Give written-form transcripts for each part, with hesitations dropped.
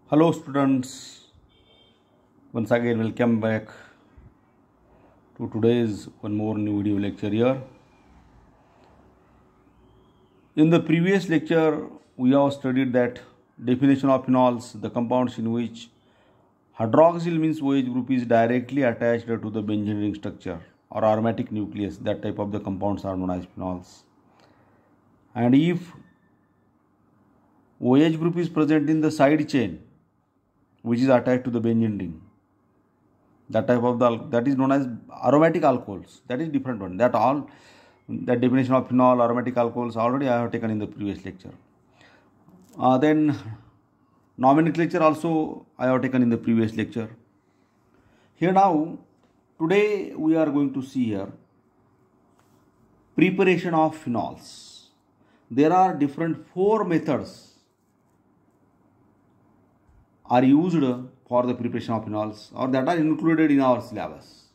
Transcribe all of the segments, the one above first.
Hello students, once again welcome back to today's one more new video lecture here. In the previous lecture we have studied that definition of phenols, the compounds in which hydroxyl means OH group is directly attached to the benzene ring structure or aromatic nucleus. That type of the compounds are known as phenols. And if OH group is present in the side chain which is attached to the benzene ring, that type of that is known as aromatic alcohols. That is different one. That definition of phenol, aromatic alcohols already I have taken in the previous lecture. Then nomenclature also I have taken in the previous lecture. Here now today we are going to see here preparation of phenols. There are different 4 methods are used for the preparation of phenols, or that are included in our syllabus.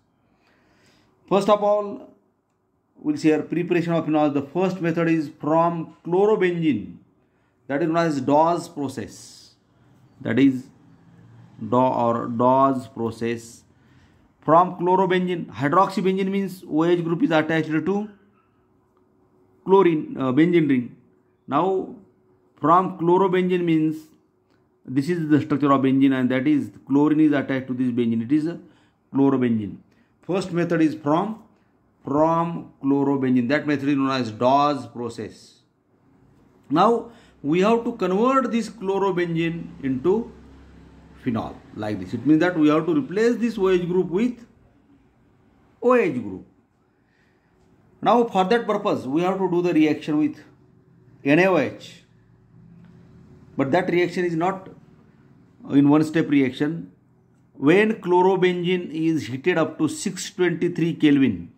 First of all, we'll see here preparation of phenols. The first method is from chlorobenzene, that is known as Dawes process. That is Dawes process. From chlorobenzene, hydroxybenzene means OH group is attached to chlorine benzene ring. Now from chlorobenzene means this is the structure of benzene, and that is chlorine is attached to this benzene. It is a chlorobenzene. First method is from chlorobenzene. That method is known as Dawes process. Now we have to convert this chlorobenzene into phenol like this. It means that we have to replace this OH group with OH group. Now for that purpose we have to do the reaction with NaOH. But that reaction is not in one step reaction. When chlorobenzene is heated up to 623 Kelvin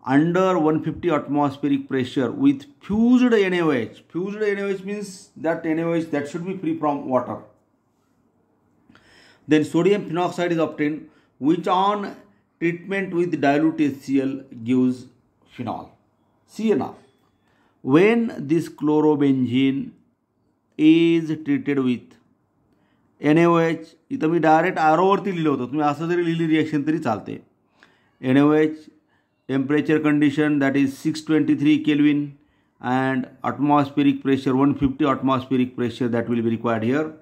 under 150 atmospheric pressure with fused NaOH. Fused NaOH means that NaOH that should be free from water. Then sodium phenoxide is obtained, which on treatment with dilute HCl gives phenol. See now, when this chlorobenzene is treated with NaOH, इथं मी direct आरोवरती लिहिलं होतं, तुम्ही असं जरी लिहिली reaction तरी चालते. NaOH temperature condition that is 623 Kelvin and atmospheric pressure 150 atmospheric pressure that will be required here.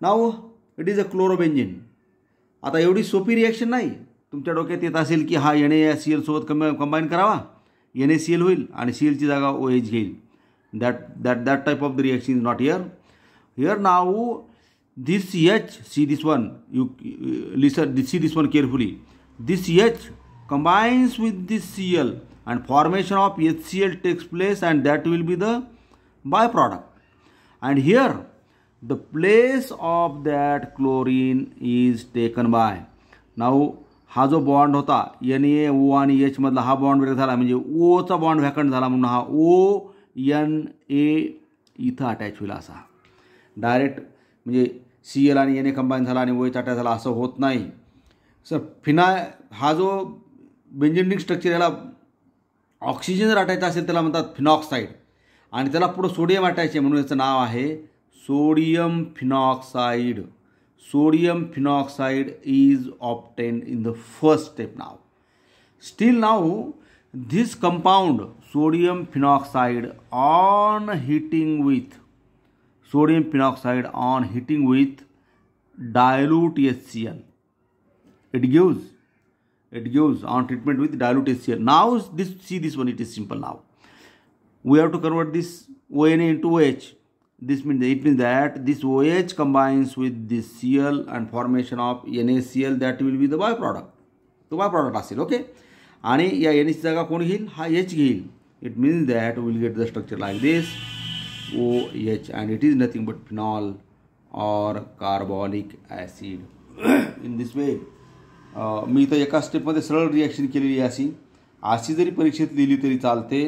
Now it is a chlorobenzene. आता एवढी सोपी रिएक्शन नाही. तुमच्या डोक्यात येत असेल की हा NaCl सोबत कंबाईन करावा, NaCl होईल आणि Cl ची जागा OH घेईल. That type of the reaction is not here. Here now this H, see this one, you listen, see this one carefully. This H combines with this Cl and formation of HCl takes place, and that will be the byproduct. And here the place of that chlorine is taken by. Now हा जो bond होता Na O आणि H मधला हा bond break झाला, म्हणजे O चा bond vacant झाला म्हणून हा O Na इथं अटॅच होईल. असा डायरेक्ट म्हणजे Cl आणि Na कंबाईन झाला आणि OH अटॅच झाला असं होत नाही सर. हा जो बेंझिन रिंग स्ट्रक्चर याला ऑक्सिजन जर अटॅच असेल त्याला म्हणतात फिनॉक्साईड, आणि त्याला पुढे सोडियम अटॅच आहे म्हणून याचं नाव आहे sodium फिनॉक्साईड. Sodium phenoxide is obtained in the first step now. Still now this compound sodium phenoxide on heating with dilute HCl, it gives on treatment with dilute HCl. Now this one, it is simple. Now we have to convert this ONA into OH. It means that this OH combines with this Cl and formation of NaCl, that will be the byproduct. तो byproduct असेल. Okay, आणि या Na ची जागा कोण घेईल? हा H घेईल. It means that we will get the structure like this, OH, and it is nothing but phenol or carbolic acid. In this way मी इथं एका स्टेपमध्ये सरळ रिॲक्शन केलेली आहे. अशी जरी परीक्षेत लिहिली तरी चालते,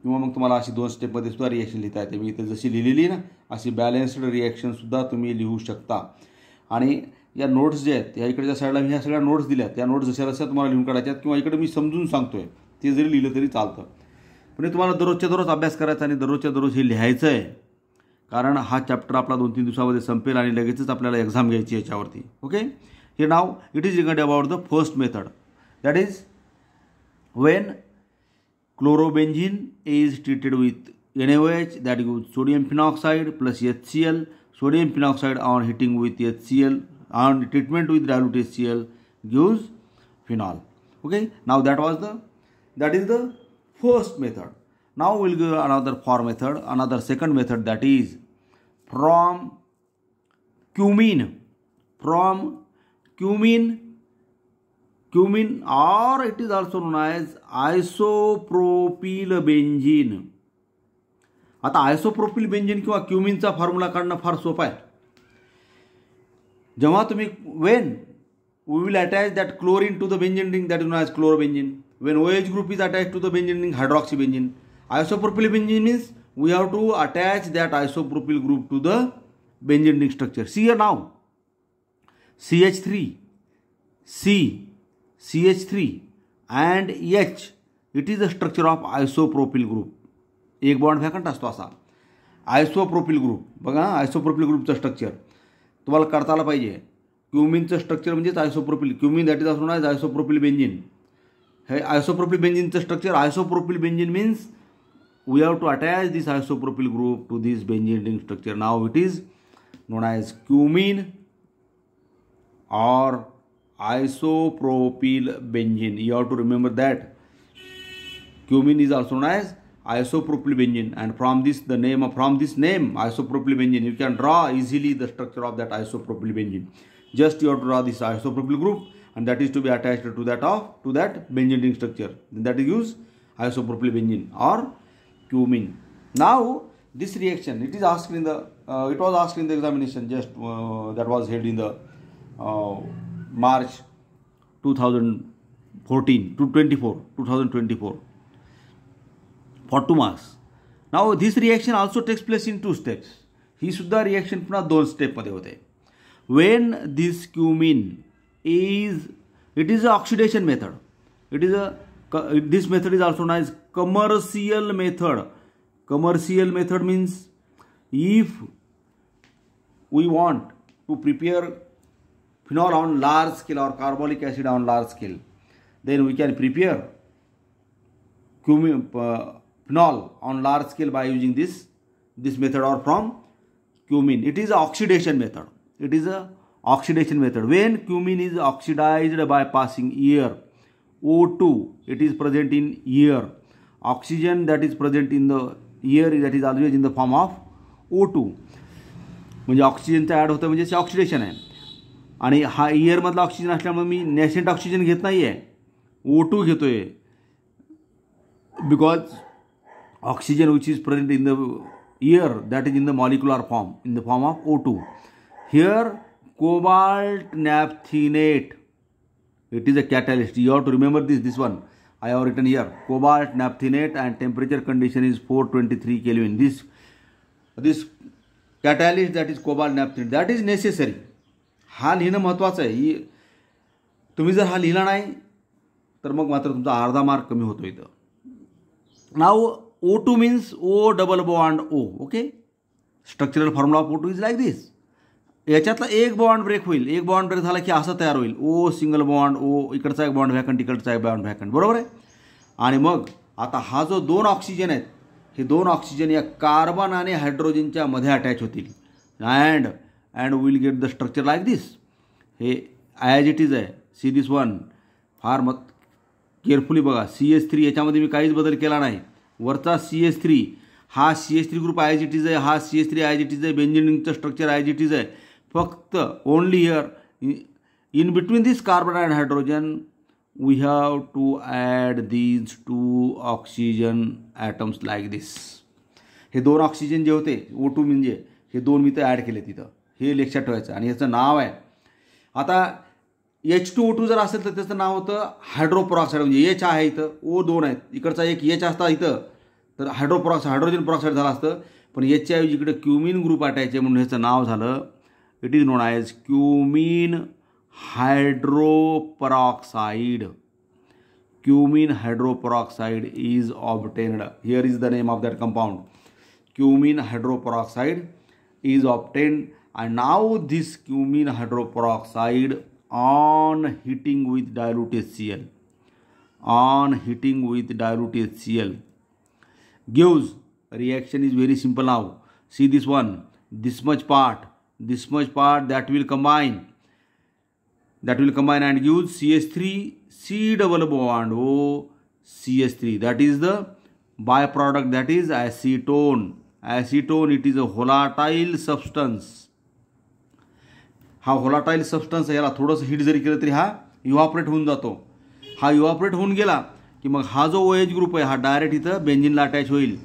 किंवा मग तुम्हाला अशी 2 स्टेपमध्ये सुद्धा रिॲक्शन लिहिता येते. मी इथे जशी लिहिलेली ना अशी बॅलन्स्ड रिॲक्शनसुद्धा तुम्ही लिहू शकता. आणि या नोट्स जे आहेत ह्या इकडच्या साईडला मी ह्या सगळ्या नोट्स दिल्यात, त्या नोट्स जशा जशा तुम्हाला लिहून काढायच्यात किंवा इकडे मी समजून सांगतोय ते जरी लिहिलं तरी चालतं. पण तुम्हाला दररोजच्या दररोज अभ्यास करायचा आणि दररोजच्या दररोज हे लिहायचं आहे. कारण हा चॅप्टर आपला 2-3 दिवसामध्ये संपेल आणि लगेचच आपल्याला एक्झाम घ्यायची याच्यावरती. ओके, हे नाव it is regarded about the first method, that is when chlorobenzene is treated with NaOH, that gives sodium phenoxide plus HCl. Sodium phenoxide on heating with HCl, on treatment with dilute HCl gives phenol. Okay, now that is the first method. Now we'll give another second method, that is from cumene, or it is also known as isopropyl benzene. आता isopropyl benzene किंवा क्युमिनचा formula काढणं फार सोपं आहे. जेव्हा तुम्ही when we will attach that chlorine to the benzene ring, that is known as chlorobenzene. When OH group is attached to the benzene ring, hydroxybenzene. Isopropyl benzene means we have to attach that isopropyl group to the benzene ring structure. See here now, CH3, C, CH3 and H, it is the structure of isopropyl group. एक bond vacant असतो असा isopropyl group. बघा, isopropyl ग्रुपचं structure तुम्हाला करता आलं पाहिजे. क्युमिनचं स्ट्रक्चर म्हणजेच आयसोप्रोपिल, क्युमिन दॅट इज असं नोन ॲज आयसोप्रोपिल बेंझीन. हे आयसोप्रोपिल बेंझीनचं structure, isopropyl benzene means we have to attach this isopropyl group to this benzene ring structure. Now it is known as cumene or isopropyl benzene. You have to remember that cumene is also known as isopropyl benzene, and from this name isopropyl benzene, you can draw easily the structure of that isopropyl benzene. Just you have to draw this isopropyl group, and that is to be attached to that benzene ring structure. That is used isopropyl benzene or cumene. Now this reaction, it was asked in the examination just that was held in the March 2024 for 2 marks. Now this reaction also takes place in 2 steps. ही सुद्धा reaction पुन्हा 2 स्टेपमध्ये होते. When this cumene it is a oxidation method. This method is also known as commercial method. Commercial method means if we want to prepare phenol on large scale or carbolic acid on large scale, then we can prepare phenol on large scale by using this method or from cumene. It is an oxidation method. When cumene is oxidized by passing air, O2, it is present in air. Oxygen that is present in the air, that is always in the form of O2. म्हणजे ऑक्सिजनचं add होतं म्हणजे oxidation आहे. आणि हा एअरमधला oxygen असल्यामुळे मी नॅसेंट oxygen घेत नाही आहे, O2 घेतो आहे. Because oxygen which is present in the air, that is in the molecular form, in the form of O2. Here cobalt naphthenate, it is a catalyst. You have to remember this one. I have written here cobalt naphthenate, and temperature condition is 423 Kelvin. This catalyst, that is cobalt naphthenate, that is necessary. हा लिहिणं महत्त्वाचं आहे. तुम्ही जर हा लिहिला नाही तर मग मात्र तुमचा अर्धा मार्क कमी होतो इथं. नाव O2 means O double bond O. Okay, structural formula of O2 is like this. याच्यातला एक बॉन्ड ब्रेक होईल, एक बॉन्ड ब्रेक झाला की असं तयार होईल, O सिंगल बॉन्ड O, इकडचा एक बॉन्ड व्हॅकंट, इकडचा एक बॉन्ड व्हॅकंट, बरोबर आहे. आणि मग आता हा जो 2 ऑक्सिजन आहेत, हे 2 ऑक्सिजन या कार्बन आणि हायड्रोजनच्या मध्ये अटॅच होतील. And will get the structure like this. हे ॲज इट इज आहे. See this one, far carefully बघा. CH3 याच्यामध्ये मी काहीच बदल केला नाही. वरचा CH3, हा CH3 group as it is आहे, हा CH3 ॲज इट इज आहे, बेंझीन रिंगचं स्ट्रक्चर ॲज इट इज आहे. फक्त only here in between this carbon and hydrogen we have to add these 2 oxygen atoms like this. हे 2 oxygen जे होते O2 म्हणजे हे 2 मी तर ॲड केले तिथं, हे लक्षात ठेवायचं. आणि याचं नाव आहे, आता H2O2 जर असेल तर त्याचं नाव होतं हायड्रोपरॉक्साईड. म्हणजे H आहे इथं, O2 आहेत, इकडचा एक H असता इथं तर हायड्रोजन परॉक्साईड झालं असतं. पण याच्या ऐवजी इकडे क्युमिन ग्रुप अटॅच आहे म्हणून ह्याचं नाव झालं, it is known as cumene hydroperoxide. Cumene hydroperoxide is obtained. Here is the name of that compound, cumene hydroperoxide is obtained, and now this cumene hydroperoxide on heating with dilute HCl, gives, reaction is very simple now. See this one, this much part that will combine and gives CH3 C double bond O CH3. That is the byproduct, that is acetone. It is a volatile substance. हा volatile substance याला थोडंसं heat जरी केलं तरी हा evaporate होऊन जातो. हा evaporate होऊन गेला की मग हा जो OH ग्रुप आहे हा डायरेक्ट इथं बेंझिनला अटॅच होईल.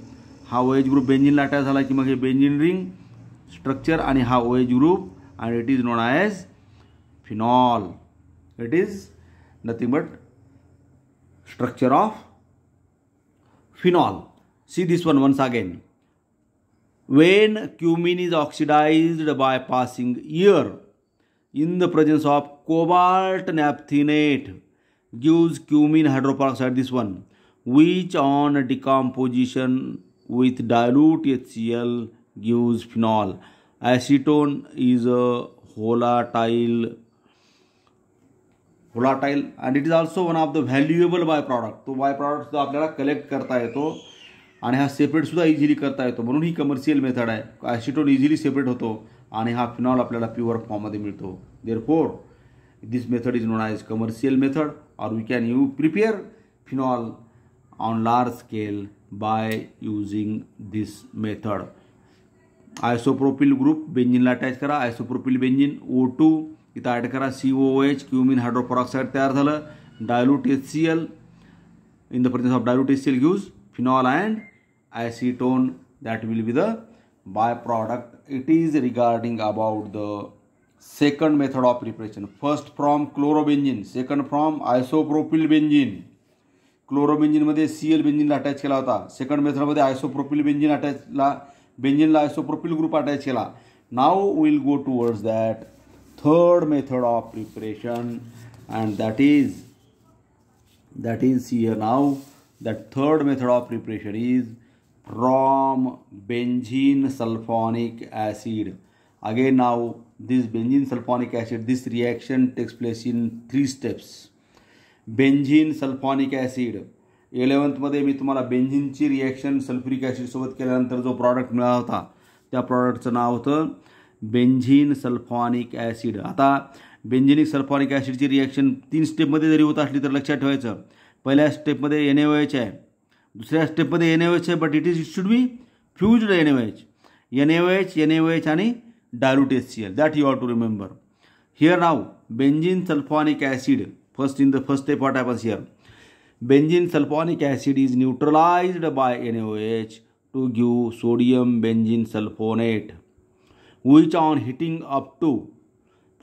हा OH ग्रुप बेंझिनला अटॅच झाला की मग हे बेंझिन रिंग स्ट्रक्चर आणि हा OH group, and it is known as phenol. It is nothing but structure of phenol. See this one once again. When cumene is oxidized by passing air in the presence of cobalt naphthenate, gives cumene hydroperoxide, this one, which on decomposition with dilute HCl gives phenol. Acetone is a volatile and it is also one of the valuable byproduct. तो byproduct सुद्धा आपल्याला collect करता येतो आणि हा separate सुद्धा easily करता येतो, म्हणून ही कमर्शियल मेथड आहे. ॲसिटोन इझिली सेपरेट होतो आणि हा फिनॉल आपल्याला प्युअर फॉर्ममध्ये मिळतो. Therefore this method is known as commercial method, और we can prepare phenol on large scale by using this method. Isopropyl group बेंझिनला अटॅच करा, आयसोप्रोपिल बेंझिन O2 इथं ॲड करा, COOH क्युमिन हायड्रोपेरॉक्साइड तयार झालं. Dilute HCl, in the presence of dilute HCl gives phenol and acetone, that will be the byproduct. It is regarding about the second method of preparation. First from chlorobenzene, second from isopropyl benzene. Chlorobenzene मध्ये Cl बेंझिनला attach केला होता. Second method मध्ये isopropyl benzene अटॅचला बेंझिनला isopropyl group attach केला. Now we will go towards that third method of preparation, and that is here now, that third method of preparation is from benzene sulfonic acid. Again now this benzene sulfonic acid, this reaction takes place in 3 steps. Benzene sulphonic acid 11th मध्ये मी तुम्हाला बेंझिनची reaction sulphuric acid सोबत केल्यानंतर जो product मिळाला होता त्या प्रॉडक्टचं नाव होतं benzene sulphonic acid. आता बेंझिनिक सल्फॉनिक ॲसिडची रिॲक्शन 3 स्टेपमध्ये जरी होत असली तर लक्षात ठेवायचं, पहिल्या स्टेपमध्ये NaOH आहे, दुसऱ्या स्टेपमध्ये NaOH आहे, but it should be fused NaOH आणि dilute HCl. That you have to remember. Here now benzene sulphonic acid, first in the first step what happens here, benzene sulfonic acid is neutralized by NaOH to give sodium benzene sulfonate, which on heating up to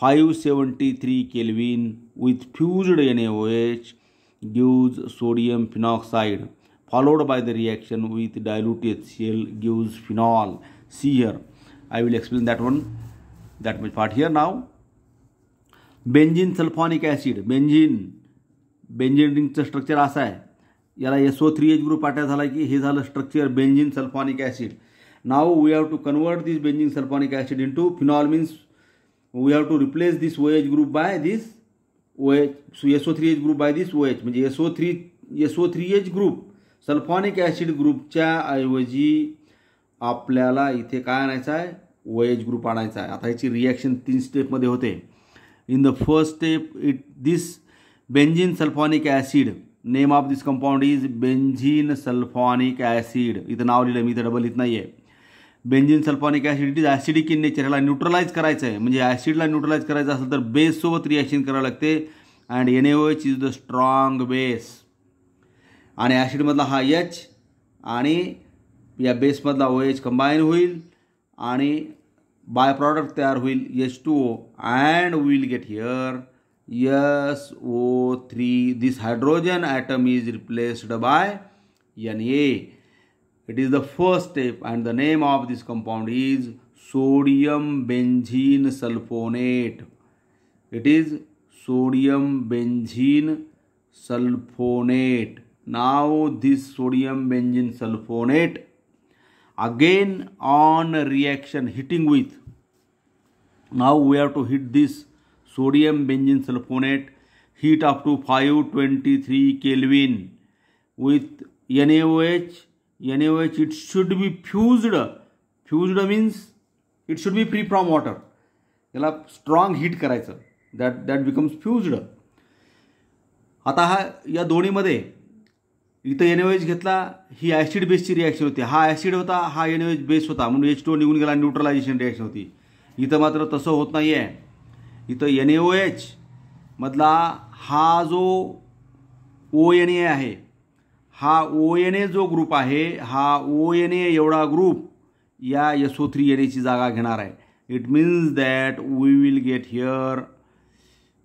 573 Kelvin with fused NaOH gives sodium phenoxide, followed by the reaction with dilute HCl gives phenol. See here, I will explain that much part here now. Benzene sulphonic acid, benzene रिंगचं structure असं आहे, याला SO3H group attach झाला की हे झालं structure benzene sulphonic acid. Now we have to convert this benzene sulphonic acid into phenol, means we have to replace this OH group by this OH, SO3H group by this OH, म्हणजे SO3H group सल्फॉनिक acid ग्रुपच्या ऐवजी आपल्याला इथे काय आणायचं आहे, OH group आणायचा आहे. आता याची रिॲक्शन 3 स्टेपमध्ये होते. In the first step, this benzene sulfonic acid, name of this compound is benzene sulfonic acid. इथं नाव लिहिलं मी, इथं डबल लिहित नाही आहे. Benzene sulphonic acid it is acidic in nature. ह्याला न्यूट्रलाइज करायचं आहे, म्हणजे ॲसिडला न्यूट्रलाइज करायचं असेल तर बेससोबत रिॲक्शन करावं लागते. And NaOH is the strong base, आणि ॲसिडमधला हा H आणि या बेसमधला OH कंबाईन होईल आणि बाय प्रॉडक्ट तयार होईल H2O, and we will get here SO3. This hydrogen atom is replaced by Na. It is the first step, and the name of this compound is sodium benzene sulfonate. It is sodium benzene sulfonate. Now this sodium benzene sulfonate Again on reaction heating with, now we have to heat this sodium benzene sulfonate, heat up to 523 Kelvin with NaOH. NaOH, it should be fused. Fused means it should be free from water. याला strong heat करायचं, that becomes फ्युज्ड. आता हा या दोन्हीमध्ये इथं NaOH घेतला, ही acid बेसची reaction होती. हा ॲसिड होता, हा NaOH बेस होता, म्हणून H2O निघून गेला, न्यूट्रलायझेशन रिॲक्शन होती. इथं मात्र तसं होत नाही आहे. इथं NaOH मधला हा जो ONA आहे, हा ONA जो ग्रुप आहे, हा ONA एवढा ग्रुप या SO3 ची जागा घेणार आहे. It means that we will get here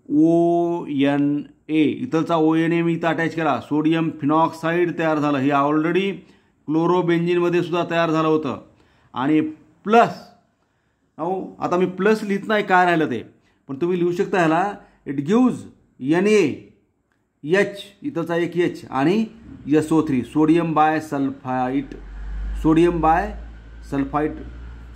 ONA. इथलचा ONA मी इथं अटॅच केला, सोडियम फिनॉक्साईड तयार झालं. हे ऑलरेडी क्लोरोबेन्झिनमध्ये सुद्धा तयार झालं होतं. आणि प्लस, आता मी प्लस लिहित नाही, काय राहिलं ते, पण तुम्ही लिहू शकता ह्याला. इट गिव्ज NaH, इथलचा एक H आणि SO3, sodium bi sulphide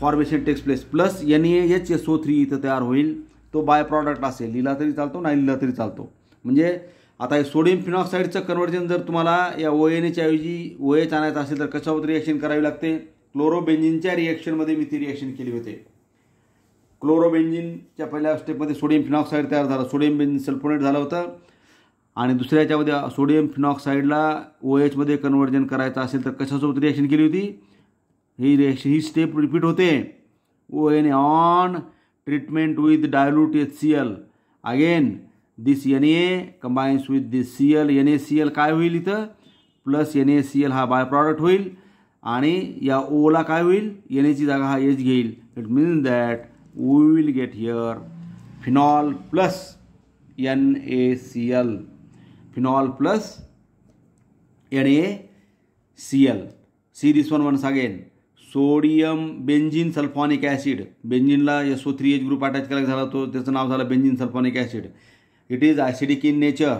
formation takes place, plus NaHSO3 इथं तयार होईल. तो बाय प्रॉडक्ट असेल, लिहिला तरी चालतो, नाही लिहिला तरी चालतो. म्हणजे आता हे सोडियम फिनॉक्साईडचं कन्व्हर्जन जर तुम्हाला या ONAच्या ऐवजी OH आणायचं असेल तर कशावर रिॲक्शन करावी लागते? क्लोरोबेन्झिनच्या रिॲक्शनमध्ये मी ती रिॲक्शन केली होती. क्लोरोबेन्झिनच्या पहिल्या स्टेपमध्ये सोडियम फिनॉक्साईड तयार झालं, सोडियम बेन्झिन सल्फोनेट झालं होतं. आणि दुसऱ्या याच्यामध्ये सोडियम फिनॉक्साईडला OH मध्ये कन्व्हर्जन करायचं असेल तर कशासोबत रिॲक्शन केली होती? ही स्टेप रिपीट होते. ONA on treatment with dilute HCl. Again this Na combines with this Cl. NaCl काय होईल इथं? प्लस NaCl हा बाय प्रॉडक्ट होईल. आणि या ओला काय होईल? Na ची जागा हा H घेईल. It means that we will get here phenol plus NaCl. Phenol plus NaCl. See this one once again. Sodium benzene sulphonic acid. बेन्झीनला SO3H ग्रुप अटॅच करायचा झाला, तो त्याचं नाव झालं benzene sulphonic acid. It is acidic in nature.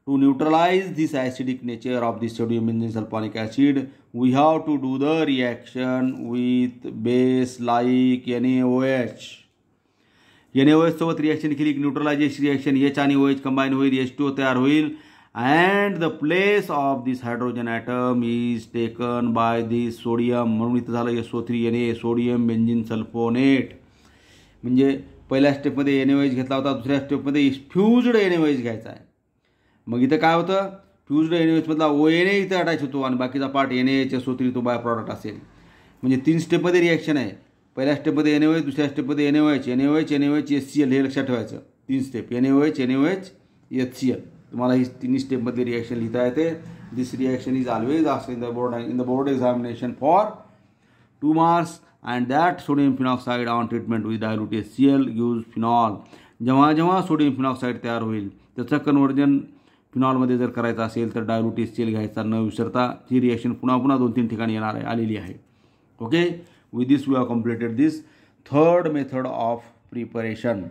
To neutralise this acidic nature of this sodium benzene sulphonic acid we have to do the reaction with base like NaOH. NaOH सोबत reaction केली की neutralisation reaction H आणि OH combine होईल, H2O तयार होईल. And the place of this hydrogen atom is taken by this sodium. म्हणून इथं झालं SO3Na, सोडियम बेन्झीन सल्फोनेट. म्हणजे पहिल्या स्टेपमध्ये NaOH घेतला होता, दुसऱ्या स्टेपमध्ये फ्युज्ड NaOH घ्यायचा आहे. मग इथं काय होतं? फ्युज्ड NaOH मधला ONA इथं अटॅच होतो आणि बाकीचा पार्ट NaHSO3 तो बाय प्रॉडक्ट असेल. म्हणजे 3 स्टेपमध्ये रिॲक्शन आहे. पहिल्या स्टेपमध्ये NaOH, दुसऱ्या स्टेपमध्ये NaOH HCl. हे लक्षात ठेवायचं. 3 स्टेप NaOH HCl. तुम्हाला ही तिन्ही स्टेपमध्ये रिॲक्शन लिहिता येते. This reaction is always asked in the board examination for 2 marks and that sodium phenoxide on treatment with dilute HCl gives phenol. जेव्हा जेव्हा सोडियम फिनॉक्साईड तयार होईल त्याचं कन्व्हर्जन फिनॉलमध्ये जर करायचं असेल तर डायल्यूट HCl घ्यायचा न विसरता. ही रिॲक्शन पुन्हा 2-3 ठिकाणी येणार आहे, आलेली आहे. Okay, with this we have completed this third method of preparation.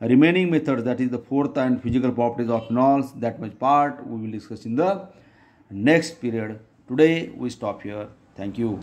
Remaining methods, that is the fourth and physical properties of phenols, that much part we will discuss in the next period. Today we stop here. Thank you.